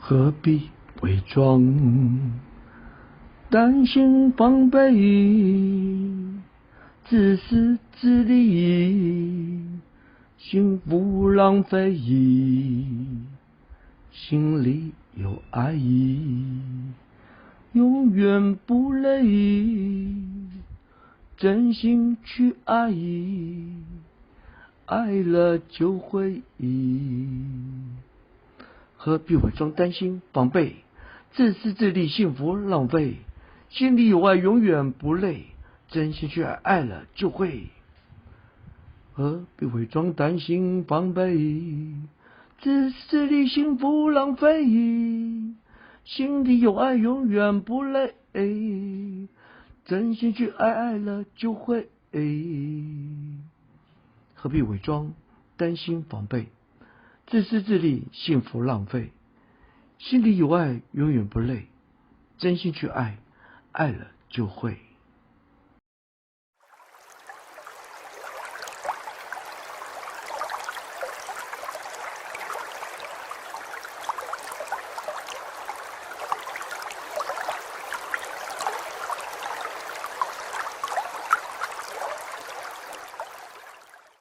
何必伪装？担心防备，自私自利，幸福浪费，心里有爱意，永远不累，真心去爱，爱了就会何必伪装担心防备，自私自利幸福浪费，心里有爱永远不累，真心去爱，爱了就会。何必伪装担心防备，自私自利幸福浪费，心里有爱永远不累，真心去爱，爱了就会。何必伪装担心防备，自私自利幸福浪费，心里有爱永远不累，真心去爱，爱了就会。